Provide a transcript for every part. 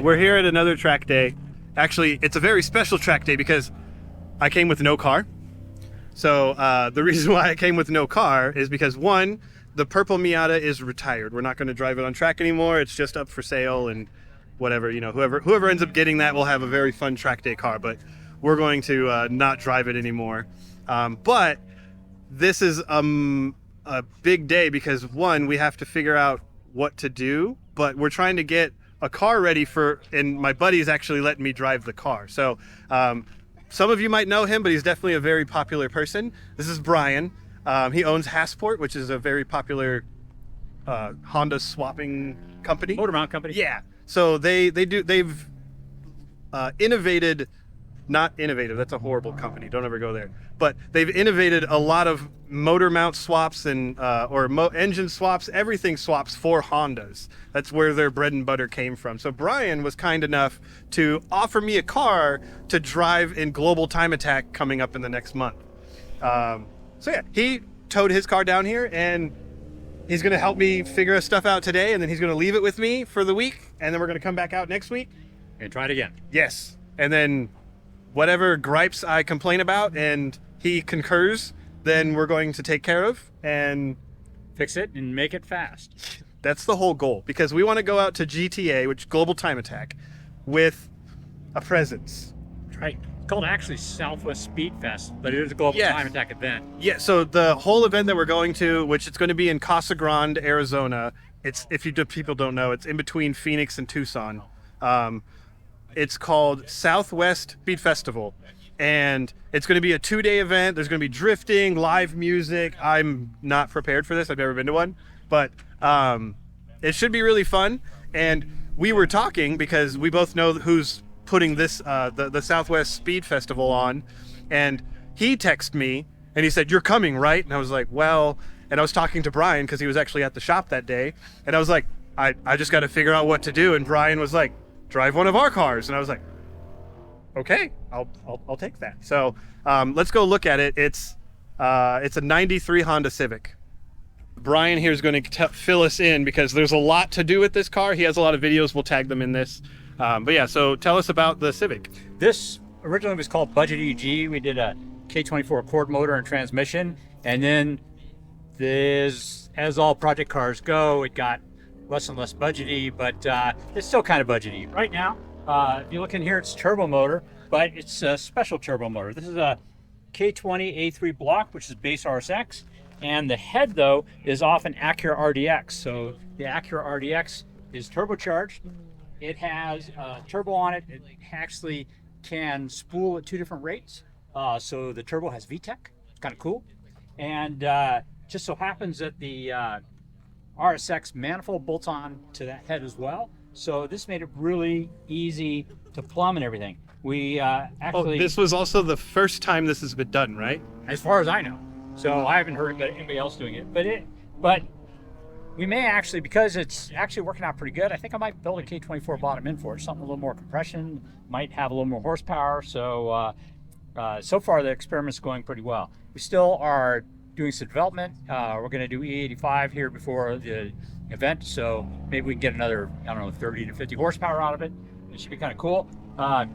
we're here at another track day. Actually, it's a very special track day because I came with no car. So the reason why I came with no car is because, one, the purple Miata is retired. We're not going to drive it on track anymore. It's just up for sale, and whatever, you know, whoever ends up getting that will have a very fun track day car, but we're going to not drive it anymore. But this is a big day because, one, we have to figure out what to do, but we're trying to get a car ready and my buddy is actually letting me drive the car. So some of you might know him, but he's definitely a very popular person. This is Brian. He owns Hasport, which is a very popular Honda swapping company. Motor mount company. Yeah. So they've innovated, not innovative, that's a horrible company, don't ever go there. But they've innovated a lot of motor mount swaps and engine swaps, everything swaps for Hondas. That's where their bread and butter came from. So Brian was kind enough to offer me a car to drive in Global Time Attack coming up in the next month. So yeah, he towed his car down here, and he's going to help me figure stuff out today, and then he's going to leave it with me for the week, and then we're going to come back out next week. And try it again. Yes. And then whatever gripes I complain about and he concurs, then we're going to take care of and fix it and make it fast. That's the whole goal, because we want to go out to GTA, which Global Time Attack, with a presence. Right. It's called actually Southwest Speed Fest, but it is a Global Time Attack event. Yeah, so the whole event that we're going to, which it's going to be in Casa Grande, Arizona. It's, if people don't know, it's in between Phoenix and Tucson. It's called Southwest Speed Festival, and it's going to be a 2-day event. There's going to be drifting, live music. I'm not prepared for this. I've never been to one, but it should be really fun. And we were talking because we both know who's putting this the Southwest Speed Festival on, and he texted me and he said, "You're coming, right?" And I was like, "Well," and I was talking to Brian because he was actually at the shop that day, and I was like, I just got to figure out what to do. And Brian was like, "Drive one of our cars," and I was like, "Okay, I'll take that." So let's go look at it. It's a '93 Honda Civic. Brian here is going to fill us in because there's a lot to do with this car. He has a lot of videos. We'll tag them in this. But yeah, so tell us about the Civic. This originally was called Budget EG. We did a K24 quad motor and transmission, and then as all project cars go, it got less and less budgety, but it's still kind of budgety. Right now, if you look in here, it's turbo motor, but it's a special turbo motor. This is a K20 A3 block, which is base RSX, and the head, though, is off an Acura RDX. So the Acura RDX is turbocharged. It has turbo on it. It actually can spool at 2 different rates. So the turbo has VTEC. It's kind of cool. And just so happens that the RSX manifold bolts on to that head as well. So this made it really easy to plumb and everything. We actually... this was also the first time this has been done, right? As far as I know. So I haven't heard about anybody else doing it. But we may actually, because it's actually working out pretty good, I think I might build a K24 bottom in for it. Something a little more compression, might have a little more horsepower. So so far the experiment's going pretty well. We still are doing some development. We're going to do E85 here before the event, so maybe we can get another, I don't know, 30 to 50 horsepower out of it. It should be kind of cool. I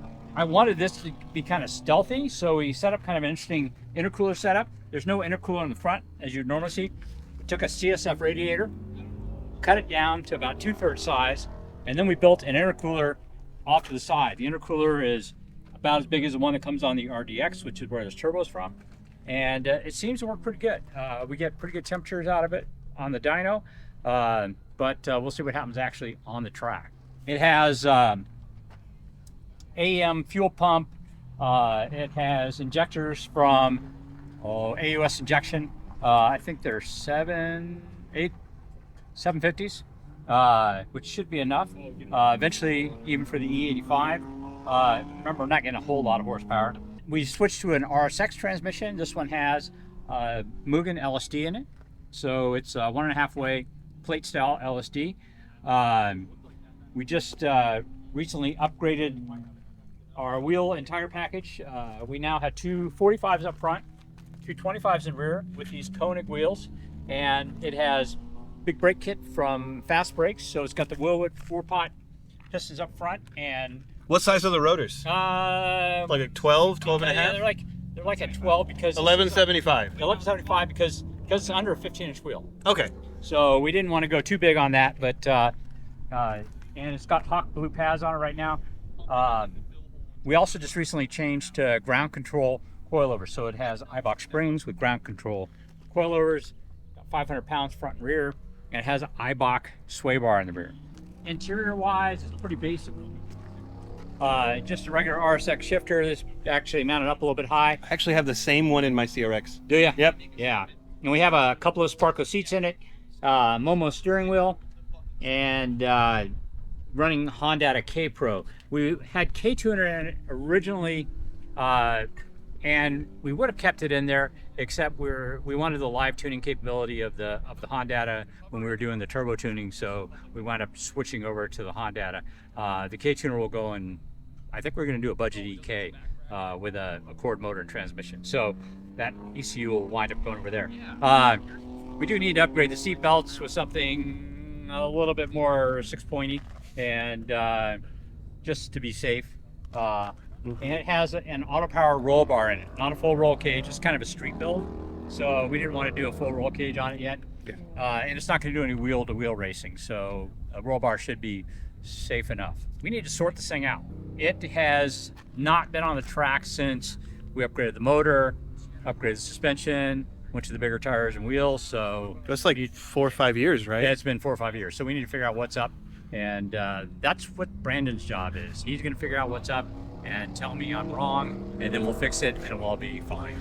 wanted this to be kind of stealthy, so we set up kind of an interesting intercooler setup. There's no intercooler in the front, as you'd normally see. We took a CSF radiator, cut it down to about 2/3 size, and then we built an intercooler off to the side. The intercooler is about as big as the one that comes on the RDX, which is where this turbo is from. And it seems to work pretty good. We get pretty good temperatures out of it on the dyno, but we'll see what happens actually on the track. It has AM fuel pump. It has injectors from AUS injection. I think they're 750s, which should be enough. Eventually, even for the E85. Remember, I'm not getting a whole lot of horsepower. We switched to an RSX transmission. This one has Mugen LSD in it. So it's a 1.5 way plate style LSD. We just recently upgraded our wheel and tire package. We now have 2 45s up front, 2 25s in rear with these Koenig wheels. And it has big brake kit from Fast Brakes. So it's got the Wilwood 4-pot pistons up front, and What size are the rotors? Like a 12, 12 and a half? They're like at 12 because 1175. 1175 because it's under a 15-inch wheel. Okay. So we didn't want to go too big on that, but and it's got hawk blue pads on it right now. We also just recently changed to ground control coilovers, so it has iBox springs with ground control coilovers, 500 pounds front and rear, and it has an iBox sway bar in the rear. Interior wise, it's pretty basic. Just a regular RSX shifter that's actually mounted up a little bit high. I actually have the same one in my CRX. Do you? Yep. Yeah. And we have a couple of Sparko seats in it, Momo steering wheel, and running Honda K Pro. We had K200 in it originally, and we would have kept it in there, except we wanted the live tuning capability of the Honda when we were doing the turbo tuning, so we wound up switching over to the Honda. The K-Tuner will go in, I think we're going to do a budget EK with a quad motor and transmission. So that ECU will wind up going over there. We do need to upgrade the seat belts with something a little bit more 6-pointy, and just to be safe. And it has an auto power roll bar in it, not a full roll cage, it's kind of a street build. So we didn't want to do a full roll cage on it yet. And it's not going to do any wheel to wheel racing. So a roll bar should be safe enough. We need to sort this thing out. It has not been on the track since we upgraded the motor, upgraded the suspension, went to the bigger tires and wheels. So That's like 4 or 5 years, right? yeah, it's been 4 or 5 years. So we need to figure out what's up. And that's what Brandon's job is. He's going to figure out what's up and tell me I'm wrong, and then we'll fix it and it'll all be fine.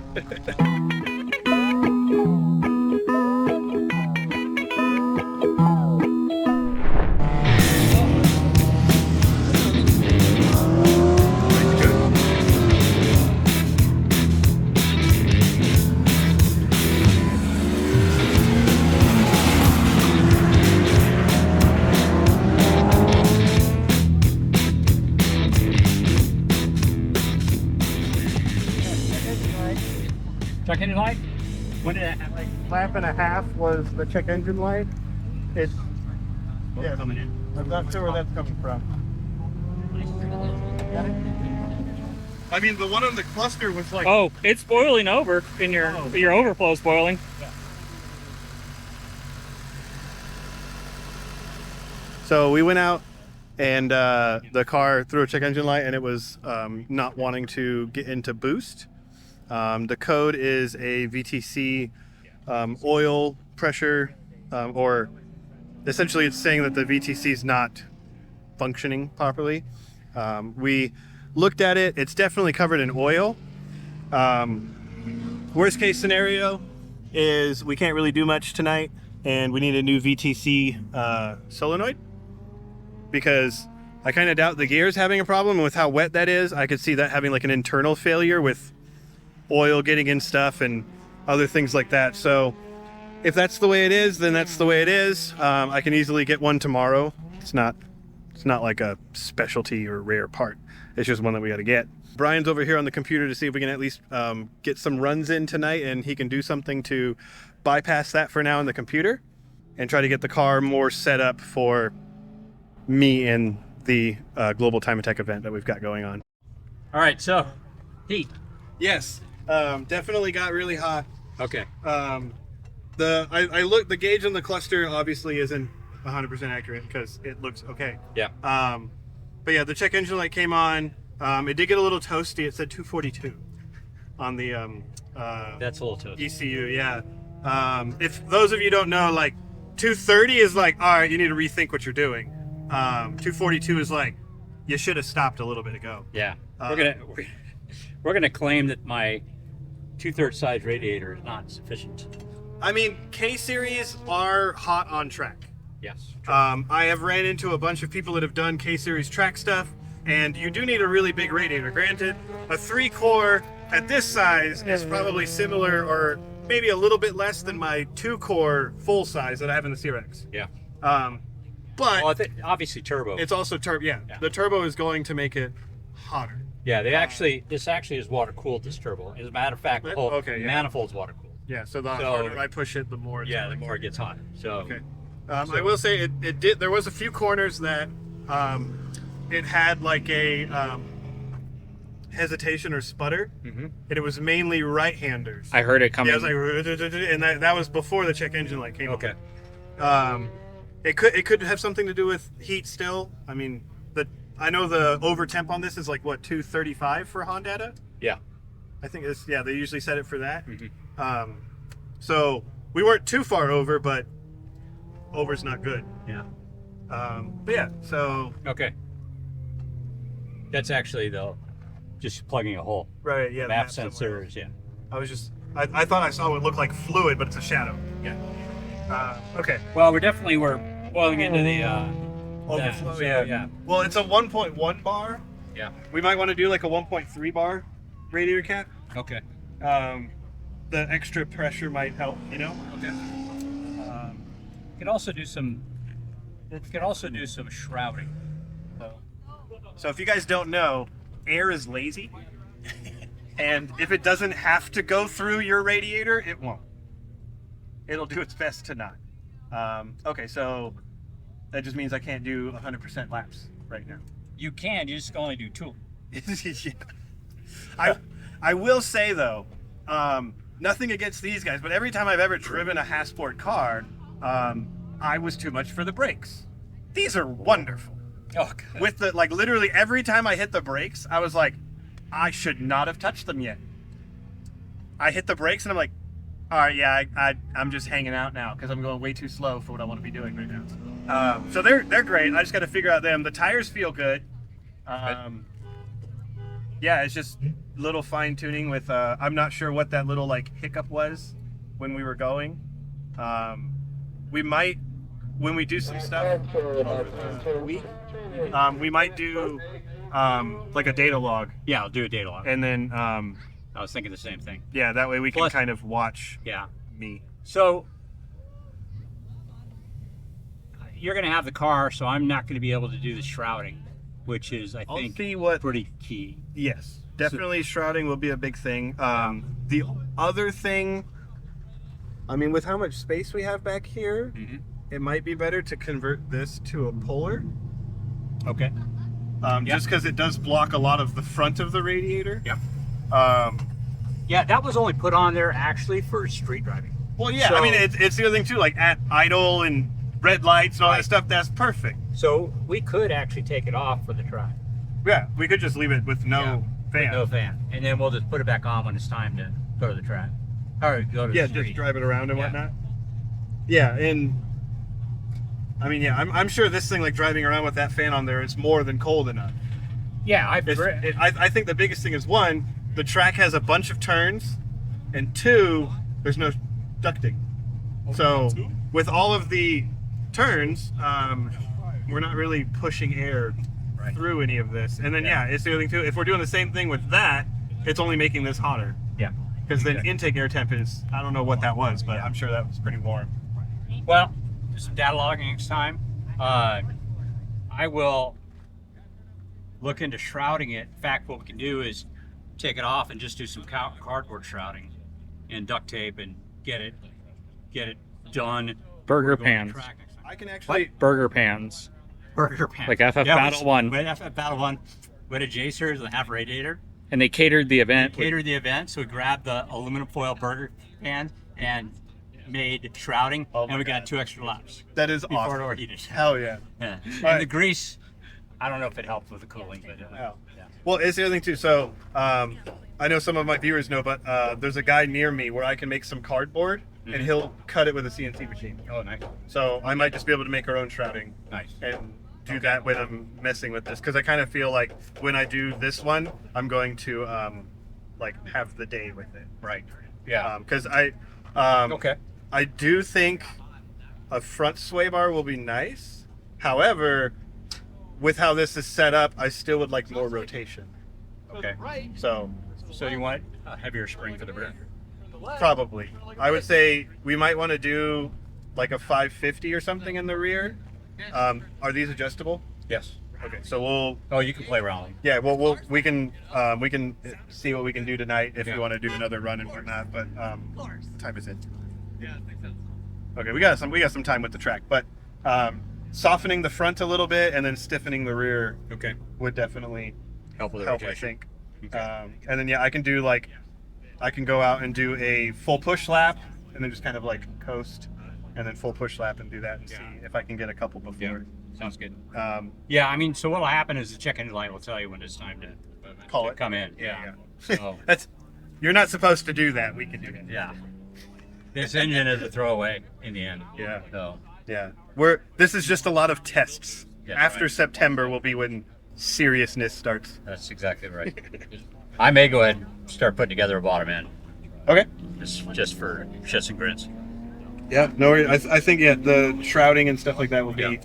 Check engine light? When did it like Lap and a half was the check engine light. It's coming in? I'm not sure where that's coming from. I mean, the one on the cluster was like. Oh, it's boiling over in your overflow's boiling. So we went out and the car threw a check engine light and it was not wanting to get into boost. The code is a VTC oil pressure, or essentially it's saying that the VTC is not functioning properly. We looked at it, it's definitely covered in oil. Worst case scenario is we can't really do much tonight and we need a new VTC solenoid, because I kind of doubt the gear's having a problem, and with how wet that is, I could see that having like an internal failure with oil getting in stuff and other things like that. So if that's the way it is, then that's the way it is. I can easily get one tomorrow. It's not like a specialty or rare part. It's just one that we got to get. Brian's over here on the computer to see if we can at least get some runs in tonight, and he can do something to bypass that for now in the computer and try to get the car more set up for me and the Global Time Attack event that we've got going on. All right, so heat. Yes. Definitely got really hot. Okay. I looked, the gauge on the cluster obviously isn't 100% accurate because it looks okay. Yeah. But yeah, the check engine light came on. It did get a little toasty. It said 242 on the That's a little toasty. ECU. Yeah. If those of you don't know, like 230 is like, all right, you need to rethink what you're doing. 242 is like, you should have stopped a little bit ago. Yeah. We're gonna claim that my 2/3 size radiator is not sufficient. I mean, K-Series are hot on track. Yes. I have ran into a bunch of people that have done K-Series track stuff, and you do need a really big radiator. Granted, a 3-core at this size is probably similar or maybe a little bit less than my 2-core full size that I have in the CRX. Yeah. But Well, obviously turbo. it's also turbo. Yeah, the turbo is going to make it hotter. Yeah, this actually is water cooled, this turbo. As a matter of fact, the whole manifold's water cooled. Yeah, so the harder I push it, the more. The more it gets hot. So okay. I will say it did. There was a few corners that it had like a hesitation or sputter, and it was mainly right-handers. I heard it coming. Yeah, it was like, and that was before the check engine light came Okay. on. It could have something to do with heat still. I mean, I know the over temp on this is like what 235 for Honda. Yeah. I think it's they usually set it for that. So we weren't too far over, but over's not good. Yeah. But yeah, so Okay. That's actually though, just plugging a hole. right, yeah, the Map map's somewhere. sensors. Yeah. I thought I saw what looked like fluid, but it's a shadow. Yeah. Okay. Well, we definitely were boiling into the Overflow. so, Yeah. yeah. Well, it's a 1.1 bar. Yeah. We might want to do like a 1.3 bar radiator cap. Okay. The extra pressure might help, you know. Okay. Could also do some. Could also do some shrouding. So if you guys don't know, air is lazy, and if it doesn't have to go through your radiator, it won't. It'll do its best to not. Okay, so that just means I can't do 100% laps right now. You can. You just only do 2. Yeah. I will say though, nothing against these guys, but every time I've ever driven a Hasport car, I was too much for the brakes. These are wonderful. Oh, God. With the literally every time I hit the brakes, I was like, I should not have touched them yet. I hit the brakes and I'm like, all right, yeah, I'm just hanging out now because I'm going way too slow for what I want to be doing right now. So they're great. I just got to figure out them. The tires feel good. Yeah, it's just little fine tuning with. I'm not sure what that little hiccup was when we were going. We might, when we do some stuff over the week, we might do like a data log, Yeah, I'll do a data log. and then I was thinking the same thing. yeah, that way we can Plus- kind of watch Yeah. me. So you're going to have the car, so I'm not going to be able to do the shrouding, which is, I I'll think, see what. pretty key. Yes, definitely shrouding will be a big thing. The other thing, I mean, with how much space we have back here, it might be better to convert this to a puller. Okay. Just because it does block a lot of the front of the radiator. Yep. Yeah, that was only put on there actually for street driving. Well, yeah, So- I mean, it's the other thing too, like at idle and red lights and all that Right. stuff, that's perfect. So we could actually take it off for the track. Yeah, we could just leave it with no fan. With no fan. And then we'll just put it back on when it's time to go to the track. Or go to Yeah, the street. just drive it around and Yeah. whatnot. Yeah, and I mean, yeah, I'm sure this thing, like driving around with that fan on there, is more than cold enough. Yeah, I think the biggest thing is, one, the track has a bunch of turns, and two, there's no ducting. So with all of the turns, we're not really pushing air Right. through any of this. And then yeah, it's the other thing too. If we're doing the same thing with that, it's only making this hotter. Yeah. Because the intake air temp is, I don't know what that was, but I'm sure that was pretty warm. Well, do some data logging next time. I will look into shrouding it. In fact, what we can do is take it off and just do some cardboard shrouding and duct tape and get it done. Burger We're going to pans. track next time. I can actually. Burger pans. Burger pan. Like FF Battle 1. We had FF Battle 1. We had a J-Series with a half radiator. And they catered the event. Catered the event, so we grabbed the aluminum foil burger pan and made shrouding, and we got 2 extra laps That is before it awesome. overheated. Hell yeah. Yeah. And Right. the grease, I don't know if it helped with the cooling, but Yeah. yeah. Well, it's the other thing too. So, I know some of my viewers know, but there's a guy near me where I can make some cardboard, and he'll cut it with a CNC machine. Oh, nice. So I might just be able to make our own shrouding Nice. and do that when I'm messing with this, because I kind of feel like when I do this one, I'm going to have the day with it. Right. Yeah. Because I Okay. I do think a front sway bar will be nice. However, with how this is set up, I still would like more rotation. Okay. So So you want a heavier spring for the rear? probably, I would say we might want to do like a 550 or something in the rear. Are these adjustable? Yes. Okay, so we'll Oh, you can play around. yeah, we can see what we can do tonight if Yeah. we want to do another run and whatnot. But what time is it? Yeah, I think that's. Okay, we got some time with the track, but softening the front a little bit and then stiffening the rear Okay. would definitely Help with the help, I rotation. think. Okay. And then I can go out and do a full push lap and then just kind of like coast and then full push lap and do that and see if I can get a couple before. Yeah. Sounds good. Um, Yeah, I mean, so what'll happen is the check engine light will tell you when it's time to Call it. come in. Yeah. So, You're not supposed to do that. We can do that. yeah. This engine is a throwaway in the end. Yeah. So, Yeah. This is just a lot of tests. Yeah, After right. September will be when seriousness starts. that's exactly right. I may go ahead and start putting together a bottom end, Okay. just for shits and grins. Yeah. No, I think the shrouding and stuff like that will be Yeah.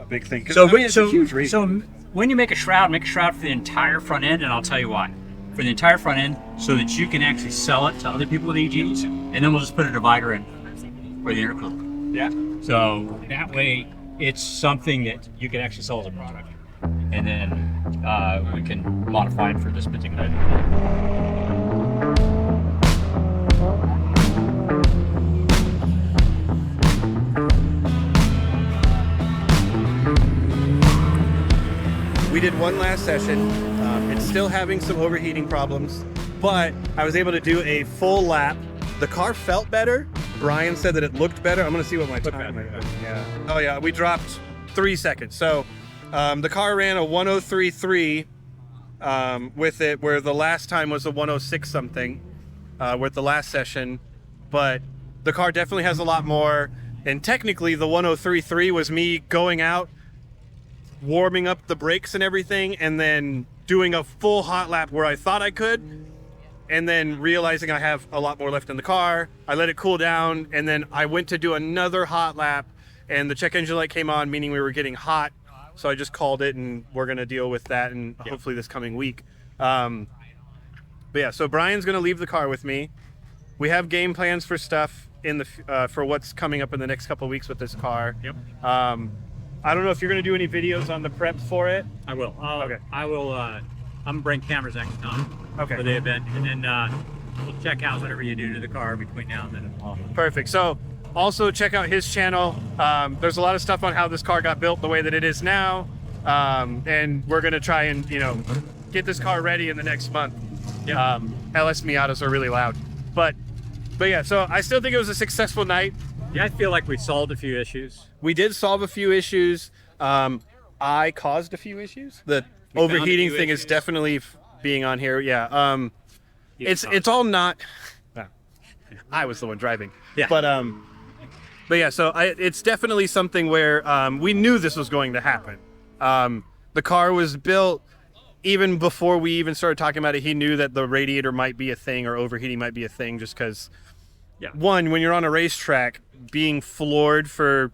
a big thing. 'Cause, So, I mean, it's a huge race. so when you make a shroud for the entire front end, and I'll tell you why. For the entire front end, so that you can actually sell it to other people with EGs, and then we'll just put a divider in for the intercooler. Yeah. So that way, it's something that you can actually sell as a product, and then we can modify it for this particular item. We did one last session. It's still having some overheating problems, but I was able to do a full lap. The car felt better. Brian said that it looked better. I'm going to see what my time is. Yeah. Oh, yeah. We dropped 3 seconds. So the car ran a 103.3 with it, where the last time was a 106 something with the last session. But the car definitely has a lot more. And technically, the 103.3 was me going out, warming up the brakes and everything, and then doing a full hot lap where I thought I could, and then realizing I have a lot more left in the car. I let it cool down, and then I went to do another hot lap, and the check engine light came on, meaning we were getting hot. So I just called it, and we're going to deal with that, and hopefully this coming week. But yeah, so Brian's going to leave the car with me. We have game plans for stuff in the for what's coming up in the next couple of weeks with this car. Yep. I don't know if you're going to do any videos on the prep for it. I will. Okay. I will. I'm gonna bring cameras next time Okay. for the event, and then we'll check out whatever you do to the car between now and then. Perfect. So also check out his channel. There's a lot of stuff on how this car got built the way that it is now. And we're going to try and, get this car ready in the next month. Yeah. LS Miatas are really loud. But yeah, so I still think it was a successful night. Yeah, I feel like we solved a few issues. We did solve a few issues. I caused a few issues. The overheating thing is definitely being on here. Yeah. It's all not. I was the one driving. Yeah. But yeah, so it's definitely something where we knew this was going to happen. The car was built even before we even started talking about it. He knew that the radiator might be a thing or overheating might be a thing, just because. Yeah. One, when you're on a racetrack, being floored for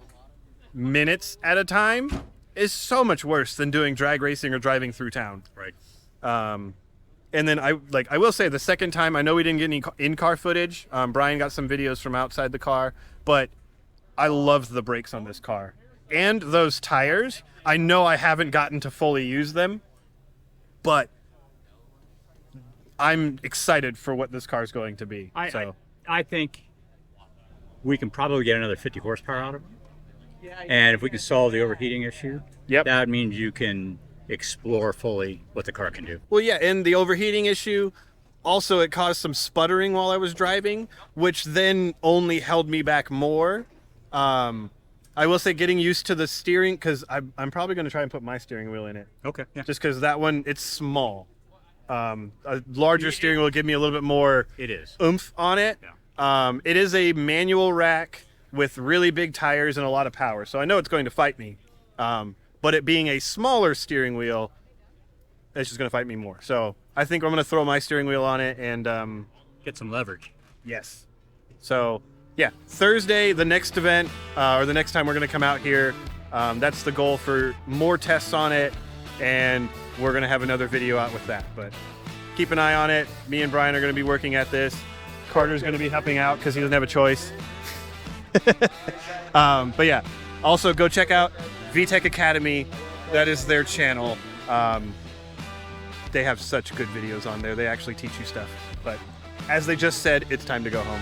minutes at a time is so much worse than doing drag racing or driving through town. Right. And then I will say the second time, I know we didn't get any in-car footage. Brian got some videos from outside the car, but I loved the brakes on this car. And those tires, I know I haven't gotten to fully use them, but I'm excited for what this car is going to be. I think we can probably get another 50 horsepower out of it. And if we can solve the overheating issue, that means you can explore fully what the car can do. Well, yeah, and the overheating issue, also it caused some sputtering while I was driving, which then only held me back more. I will say getting used to the steering, because I'm probably going to try and put my steering wheel in it. Okay. Yeah. Just because that one, it's small. A larger steering wheel will give me a little bit more oomph on it. Yeah. It is a manual rack with really big tires and a lot of power, so I know it's going to fight me. But it being a smaller steering wheel, it's just going to fight me more. So I think I'm going to throw my steering wheel on it and Get some leverage. yes. So yeah, Thursday, the next event, or the next time we're going to come out here, that's the goal for more tests on it, and we're going to have another video out with that. But keep an eye on it. Me and Brian are going to be working at this. Carter's going to be helping out because he doesn't have a choice. But yeah, also go check out VTEC Academy. That is their channel. They have such good videos on there. They actually teach you stuff. But as they just said, it's time to go home.